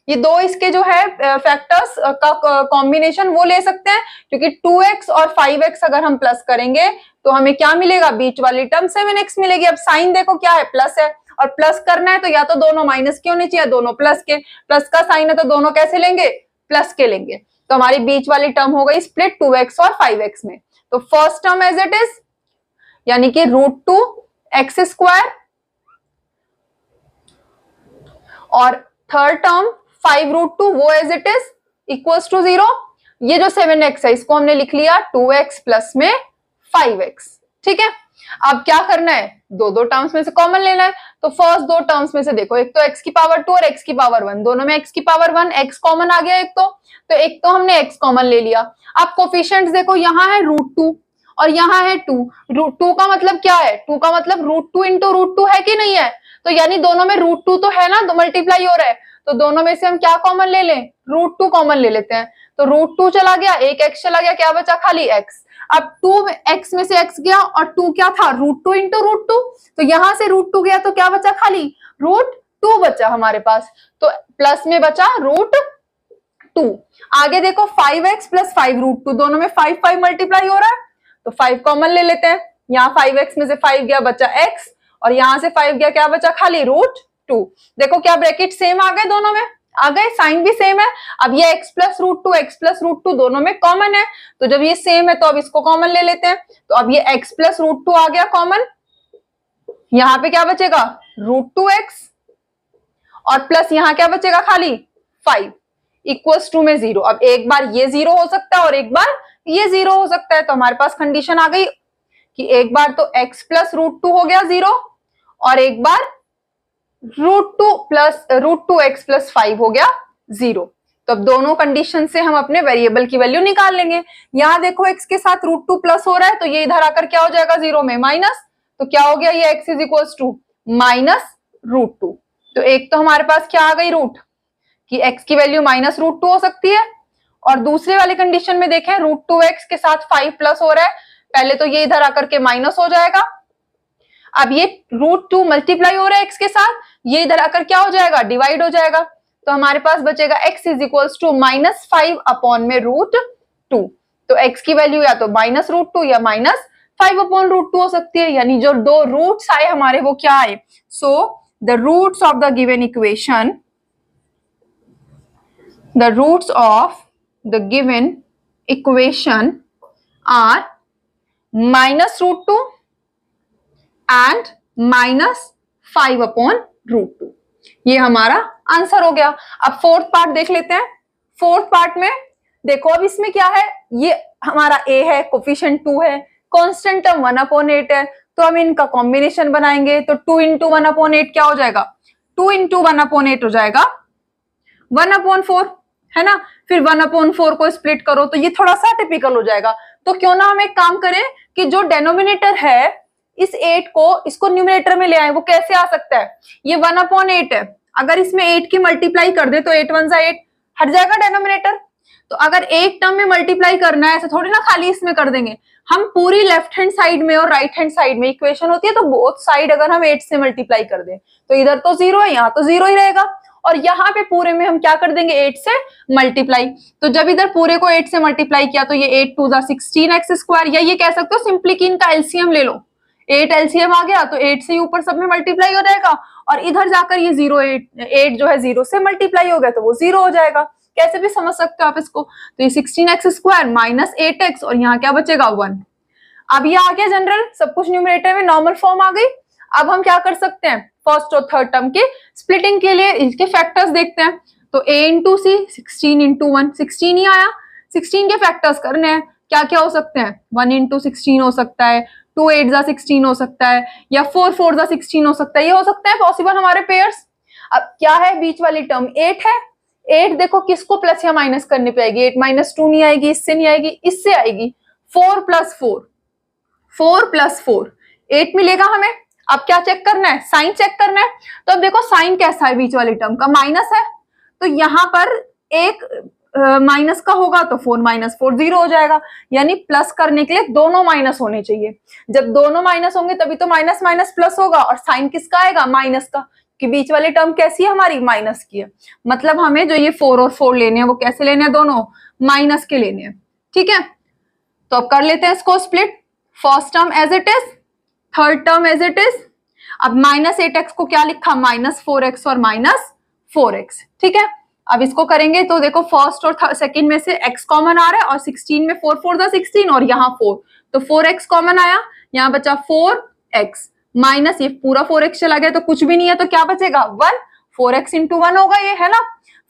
ये दो इसके जो है फैक्टर्स का कॉम्बिनेशन वो ले सकते हैं, क्योंकि 2x और 5x अगर हम प्लस करेंगे तो हमें क्या मिलेगा, बीच वाली टर्म 7x मिलेगी। अब साइन देखो क्या है, प्लस है, और प्लस करना है तो या तो दोनों माइनस के होने चाहिए, दोनों प्लस के। प्लस का साइन है तो दोनों कैसे लेंगे, प्लस के लेंगे। तो हमारी बीच वाली टर्म हो गई स्प्लिट 2x और 5x में। तो first term as it is, यानी कि √2x² और थर्ड टर्म 5√2 वो as it is equals to 0। ये जो 7x है इसको हमने लिख लिया 2x प्लस में 5x। ठीक है, अब क्या करना है, दो दो टर्म्स में से कॉमन लेना है। तो फर्स्ट दो टर्म्स में से देखो, एक तो x की पावर 2 और x की पावर 1, दोनों में x की पावर 1, x कॉमन आ गया एक तो एक तो हमने x कॉमन ले लिया। अब कोफिशिएंट्स देखो, यहाँ है √2 और यहाँ है 2। √2 का मतलब क्या है, 2 का मतलब √2 इंटू √2 है कि नहीं है, तो यानी दोनों में √2 तो है ना, तो मल्टीप्लाई हो रहा है, तो दोनों में से हम क्या कॉमन ले लें, √2 कॉमन ले लेते हैं। तो √2 चला गया, एक x चला गया, क्या बचा, खाली x। अब 2x में से x गया और 2 क्या था, √2 इंटू √2, तो यहां से √2 गया तो क्या बचा, खाली √2 बचा हमारे पास, तो प्लस में बचा √2। आगे देखो 5x प्लस 5√2, दोनों में 5 5 मल्टीप्लाई हो रहा है, तो 5 कॉमन ले लेते हैं। यहाँ 5x में से 5 गया, बचा x, और यहां से 5 गया, क्या बचा, खाली √2। देखो क्या ब्रैकेट सेम आ गए, दोनों में आ गए, साइन भी सेम है। अब ये x प्लस √2 दोनों में कॉमन है, तो जब ये सेम है तो अब इसको कॉमन ले लेते हैं। तो अब ये x प्लस √2 आ गया कॉमन, यहाँ पे क्या बचेगा, √2x, और प्लस यहाँ क्या बचेगा, खाली 5 इक्वल्स टू में 0। अब एक बार ये 0 हो सकता है और एक बार ये 0 हो सकता है, तो हमारे पास कंडीशन आ गई कि एक बार तो x प्लस √2 हो गया 0 और एक बार √2x प्लस 5 हो गया 0। तो अब दोनों कंडीशन से हम अपने वेरिएबल की वैल्यू निकाल लेंगे। यहां देखो x के साथ √2 प्लस हो रहा है, तो ये इधर आकर क्या हो जाएगा, 0 में माइनस, तो क्या हो गया, ये x is equals to minus √2। तो एक तो हमारे पास क्या आ गई रूट, कि x की वैल्यू माइनस √2 हो सकती है, और दूसरे वाले कंडीशन में देखें √2x के साथ 5 प्लस हो रहा है, पहले तो ये इधर आकर के माइनस हो जाएगा, अब ये √2 मल्टीप्लाई हो रहा है x के साथ, ये इधर आकर क्या हो जाएगा, डिवाइड हो जाएगा, तो हमारे पास बचेगा x is equals to -5 upon में √2। तो x की वैल्यू या तो -√2 या -5 अपॉन √2 हो सकती है, यानी जो दो रूट्स आए हमारे वो क्या आए, so the roots of the given equation, the roots of the given equation are -√2 and -5 upon √2। ये हमारा आंसर हो गया। अब फोर्थ पार्ट देख लेते हैं। फोर्थ पार्ट में देखो, अब इसमें क्या है, ये हमारा a है, कोफिशिएंट 2 है, कांस्टेंट टर्म 1/8 है, तो हम इनका कॉम्बिनेशन बनाएंगे, तो 2 इंटू 1/8 क्या हो जाएगा, 2 इंटू 1/8 हो जाएगा 1/4, है ना। फिर 1/4 को स्प्लिट करो तो ये थोड़ा सा टिपिकल हो जाएगा, तो क्यों ना हम एक काम करें कि जो डेनोमिनेटर है इस 8 को, इसको न्यूमरेटर में ले आए। वो कैसे आ सकता है, ये 1/8 है, अगर इसमें 8 की मल्टीप्लाई कर दे तो 8 1 8 हट जाएगा डेनोमिनेटर। तो अगर एक टर्म में मल्टीप्लाई करना है, ऐसे थोड़ी ना खाली इसमें कर देंगे, हम पूरी लेफ्ट हैंड साइड में और राइट हैंड साइड में इक्वेशन होती है, तो बोथ साइड अगर हम 8 से मल्टीप्लाई कर दें तो इधर तो 0 है, यहाँ तो 0 ही रहेगा, और यहाँ पे पूरे में हम क्या कर देंगे, 8 से मल्टीप्लाई। तो जब इधर पूरे को 8 से मल्टीप्लाई किया तो ये 8 2 16x², या ये कह सकते हो सिंपली कि इनका एलसीएम ले लो, 8 एलसीएम आ गया तो 8 से ऊपर सब में मल्टीप्लाई हो जाएगा, और इधर जाकर ये 8 जो है 0 से मल्टीप्लाई हो गया तो वो 0 हो जाएगा। कैसे भी समझ सकते हो आप इसको। तो ये 16x² - 8x, और यहाँ क्या बचेगा 1। अब ये आ गया जनरल, सब कुछ न्यूमरेटर में नॉर्मल फॉर्म आ गई। अब हम क्या कर सकते हैं, फर्स्ट और थर्ड टर्म के स्प्लिटिंग के लिए इसके फैक्टर्स देखते हैं। तो a इंटू सी, 16 इंटू 1, 16 ही आया, 16 के फैक्टर्स करने हैं, क्या क्या हो सकते हैं, 1 इंटू 16 हो सकता है, 2 8 16 हो सकता है, या 4 4 16 हो सकता है, ये हो सकता है पॉसिबल हमारे पेयर्स। अब क्या है, बीच वाली टर्म 8 है, 8 देखो किसको प्लस या माइनस करने पे आएगी, 8 - 2 नहीं आएगी, इससे नहीं आएगी, इससे आएगी, 4 + 4, 4 + 4 8 मिलेगा हमें। अब क्या चेक करना है, साइन चेक करना है। तो अब देखो साइन कैसा है, बीच वाली टर्म का माइनस है, तो यहाँ पर एक माइनस का होगा तो 4 - 4 0 हो जाएगा, यानी प्लस करने के लिए दोनों माइनस होने चाहिए। जब दोनों माइनस होंगे तभी तो माइनस माइनस प्लस होगा, और साइन किसका आएगा, माइनस का, कि बीच वाली टर्म कैसी है हमारी, माइनस की है। मतलब हमें जो ये 4 और 4 लेने हैं वो कैसे लेने हैं, दोनों माइनस के लेने हैं। ठीक है, तो अब कर लेते हैं इसको split. First term as it is, third term as it is. अब -8x को क्या लिखा, -4x और -4x। ठीक है, अब इसको करेंगे तो देखो फर्स्ट और सेकंड में से x कॉमन आ रहा है, और 16 में 4 4 16, और यहाँ 4, तो 4x कॉमन आया, यहाँ बचा 4x माइनस ये पूरा 4x चला गया तो कुछ भी नहीं है, तो क्या बचेगा 1, 4x इंटू 1 होगा ये, है ना।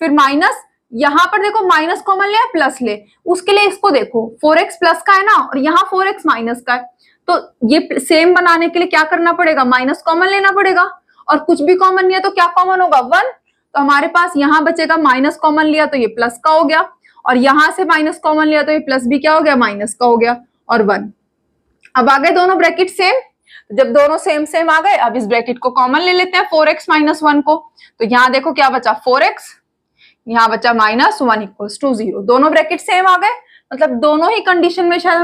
फिर माइनस, यहाँ पर देखो माइनस कॉमन ले प्लस ले, उसके लिए इसको देखो 4x प्लस का है ना और यहाँ 4x माइनस का है, तो ये सेम बनाने के लिए क्या करना पड़ेगा, माइनस कॉमन लेना पड़ेगा, और कुछ भी कॉमन नहीं है तो क्या कॉमन होगा 1, तो हमारे पास यहाँ बचेगा माइनस कॉमन लिया तो ये प्लस का हो गया, और यहां से माइनस कॉमन लिया तो ये प्लस भी क्या हो गया, माइनस का हो गया, और 1। अब आ गए दोनों ब्रैकेट सेम, जब दोनों सेम सेम आ गए अब इस ब्रैकेट को कॉमन ले लेते हैं 4x माइनस 1 को, तो यहाँ देखो क्या बचा 4x, यहाँ बचा माइनस 1 इक्वल्स टू 0, दोनों ब्रैकेट सेम आ गए, मतलब दोनों ही कंडीशन में शायद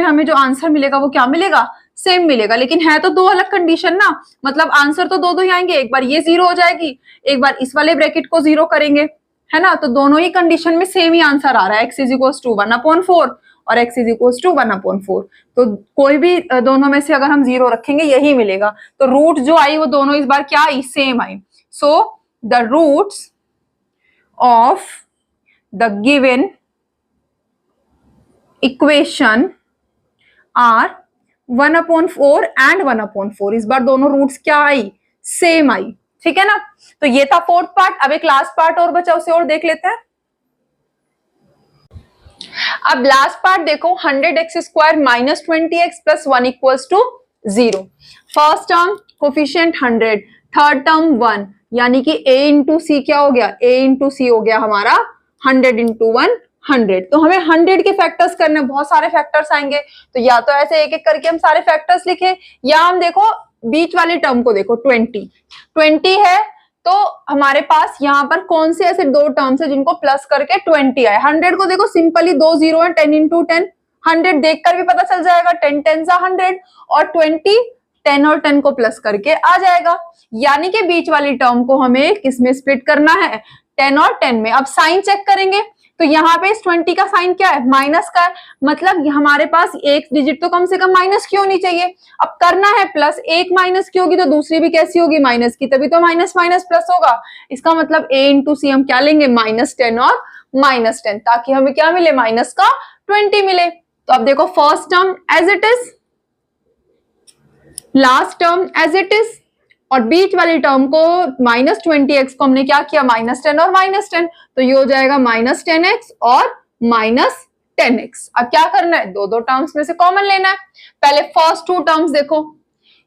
हमें जो आंसर मिलेगा वो क्या मिलेगा, सेम मिलेगा, लेकिन है तो दो अलग कंडीशन ना, मतलब आंसर तो दो ही आएंगे, एक बार ये 0 हो जाएगी, एक बार इस वाले ब्रैकेट को 0 करेंगे, है ना, तो दोनों ही कंडीशन में सेम ही आंसर आ रहा है, x इज इक्वल्स टू 1/4 और x इज इक्वल्स टू 1/4, तो कोई भी दोनों में से अगर हम 0 रखेंगे यही मिलेगा, तो रूट जो आई वो दोनों इस बार क्या आई, सेम आई, so the roots of the given equation are 1/4 and 1/4, इस बार दोनों रूट्स क्या आई, सेम आई, ठीक है ना। तो ये था फोर्थ पार्ट, अब एक लास्ट पार्ट और बचा, उसे और देख लेते हैं। अब लास्ट पार्ट देखो, 100x² minus 20x plus 1 equals to 0, first term coefficient 100, third term 1, यानी कि a इंटू सी क्या हो गया, a इंटू सी हो गया हमारा 100 इंटू 1 100, तो हमें 100 के फैक्टर्स करने, बहुत सारे फैक्टर्स आएंगे, तो या तो ऐसे एक एक करके हम सारे फैक्टर्स लिखे, या हम देखो बीच वाले टर्म को देखो 20 है, तो हमारे पास यहाँ पर कौन से ऐसे दो टर्म्स है जिनको प्लस करके 20 आए, 100 को देखो सिंपली 2 0 है, 10 इंटू 10, 100 देखकर भी पता चल जाएगा, 10 10 100, और 20 10 और 10 को प्लस करके आ जाएगा, यानी कि बीच वाली टर्म को हमें किसमें स्प्लिट करना है, 10 और 10 में। अब साइन चेक करेंगे, तो यहाँ पे इस 20 का साइन क्या है, माइनस का है, मतलब हमारे पास एक डिजिट तो कम से कम माइनस की होनी चाहिए, अब करना है प्लस, एक माइनस की होगी तो दूसरी भी कैसी होगी, माइनस की, तभी तो माइनस माइनस प्लस होगा, इसका मतलब a इंटू सी हम क्या लेंगे, -10 और -10, ताकि हमें क्या मिले, माइनस का 20 मिले। तो अब देखो first term as it is, last term as it is, और बीच वाली टर्म को -20x को हमने क्या किया, -10 और -10, तो ये हो जाएगा -10x और -10x। अब क्या करना है, दो टर्म्स में से कॉमन लेना है, पहले फर्स्ट टू टर्म्स देखो,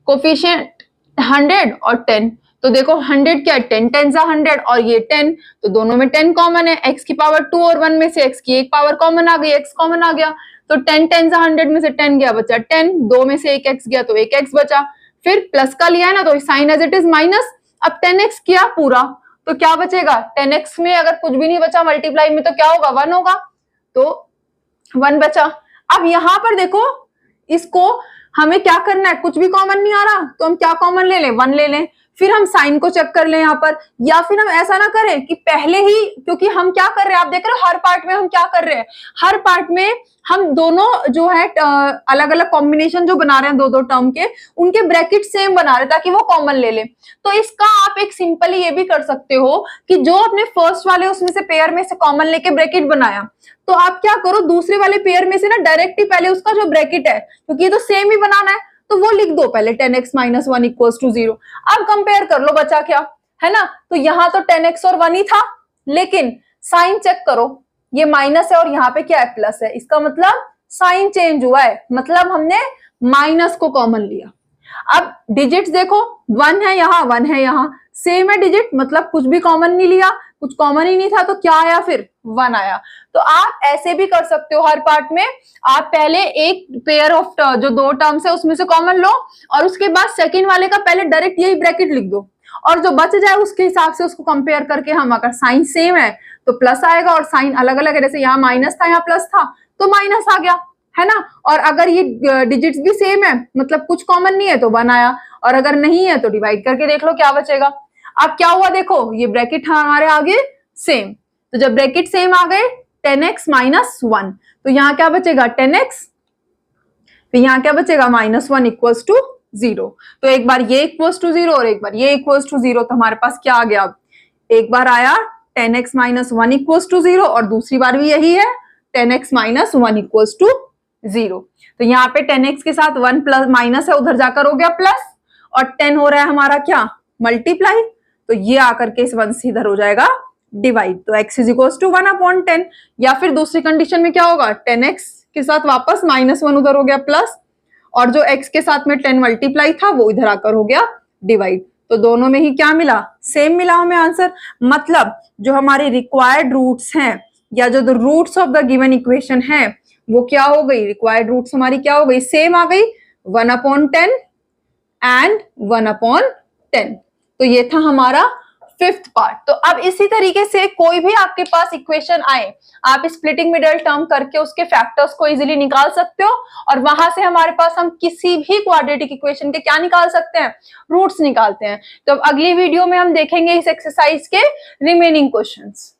कोफिशिएंट 100 और 10, तो देखो 100 क्या है, 10 10 100 और ये 10, तो दोनों में 10 कॉमन है, x की पावर 2 और 1 में से x की एक पावर कॉमन आ गई, x कॉमन आ गया, तो 10 10 100 में से 10 गया, बचा 10, 2 में से एक x गया तो एक x बचा, फिर प्लस का लिया है ना तो sine as it is minus, अब 10x किया पूरा तो क्या बचेगा, 10x में अगर कुछ भी नहीं बचा मल्टीप्लाई में तो क्या होगा, 1 होगा, तो 1 बचा। अब यहां पर देखो, इसको हमें क्या करना है, कुछ भी कॉमन नहीं आ रहा तो हम क्या कॉमन ले लें, 1 ले लें, फिर हम साइन को चेक कर लें यहाँ पर, या फिर हम ऐसा ना करें कि पहले ही, क्योंकि हम क्या कर रहे हैं, आप देख रहे हो हर पार्ट में हम क्या कर रहे हैं, हर पार्ट में हम दोनों जो है अलग अलग कॉम्बिनेशन जो बना रहे हैं दो टर्म के, उनके ब्रैकेट सेम बना रहे हैं ताकि वो कॉमन ले ले। तो इसका आप एक सिंपली ये भी कर सकते हो कि जो अपने फर्स्ट वाले उसमें से पेयर में से कॉमन लेके ब्रैकेट बनाया, तो आप क्या करो, दूसरे वाले पेयर में से ना डायरेक्ट ही पहले उसका जो ब्रैकेट है, क्योंकि ये तो सेम ही बनाना है, तो वो लिख दो पहले 10x माइनस 1 इक्वल्स टू 0। अब कंपेयर कर लो बचा क्या है ना, तो यहाँ तो 10x और 1 ही था, लेकिन साइन चेक करो, ये माइनस है और यहाँ पे क्या है, प्लस है, इसका मतलब साइन चेंज हुआ है, मतलब हमने माइनस को कॉमन लिया। अब डिजिट्स देखो, 1 है यहाँ, 1 है यहाँ, सेम है डिजिट, मतलब कुछ भी कॉमन नहीं लिया, कुछ कॉमन ही नहीं था तो क्या आया, फिर 1 आया। तो आप ऐसे भी कर सकते हो, हर पार्ट में आप पहले एक पेयर ऑफ जो दो टर्म्स है उसमें से कॉमन लो, और उसके बाद सेकंड वाले का पहले डायरेक्ट यही ब्रैकेट लिख दो, और जो बच जाए उसके हिसाब से उसको कंपेयर करके, हम अगर साइन सेम है तो प्लस आएगा, और साइन अलग अलग है, जैसे यहाँ माइनस था यहाँ प्लस था तो माइनस आ गया, है ना। और अगर ये डिजिट्स भी सेम है, मतलब कुछ कॉमन नहीं है तो 1 आया, और अगर नहीं है तो डिवाइड करके देख लो क्या बचेगा। अब क्या हुआ देखो, ये ब्रैकेट हमारे आगे सेम, तो जब ब्रैकेट सेम आ गए 10x माइनस 1, तो यहाँ क्या बचेगा 10x, तो यहाँ क्या बचेगा -1 इक्वल्स टू 0। तो एक बार ये इक्वल्स टू 0 और एक बार ये इक्वल्स टू 0, तो हमारे पास क्या आ गया, अब एक बार आया 10x माइनस 1 इक्वल्स टू 0, और दूसरी बार भी यही है 10x माइनस 1 इक्वल्स टू 0। तो यहाँ पे 10x के साथ 1 प्लस माइनस है, उधर जाकर हो गया प्लस, और 10 हो रहा है हमारा क्या, मल्टीप्लाई, तो ये आकर के इस 1 से इधर हो जाएगा डिवाइड, तो x इज इक्वल टू 1/10। या फिर दूसरी कंडीशन में क्या होगा, 10x के साथ वापस -1 उधर हो गया प्लस, और जो x के साथ में 10 मल्टीप्लाई था वो इधर आकर हो गया डिवाइड। तो दोनों में ही क्या मिला, सेम मिला हमें आंसर। मतलब जो हमारे रिक्वायर्ड रूट्स हैं या जो the roots of the given equation है वो क्या हो गई, रिक्वायर्ड रूट्स हमारी क्या हो गई, सेम आ गई, 1/10 एंड 1/10। तो ये था हमारा 5th पार्ट। तो अब इसी तरीके से कोई भी आपके पास इक्वेशन आए, आप स्प्लिटिंग मिडल टर्म करके उसके फैक्टर्स को इजीली निकाल सकते हो, और वहां से हमारे पास हम किसी भी क्वाड्रेटिक इक्वेशन के क्या निकाल सकते हैं, रूट्स निकालते हैं। तो अब अगली वीडियो में हम देखेंगे इस एक्सरसाइज के रिमेनिंग क्वेश्चंस।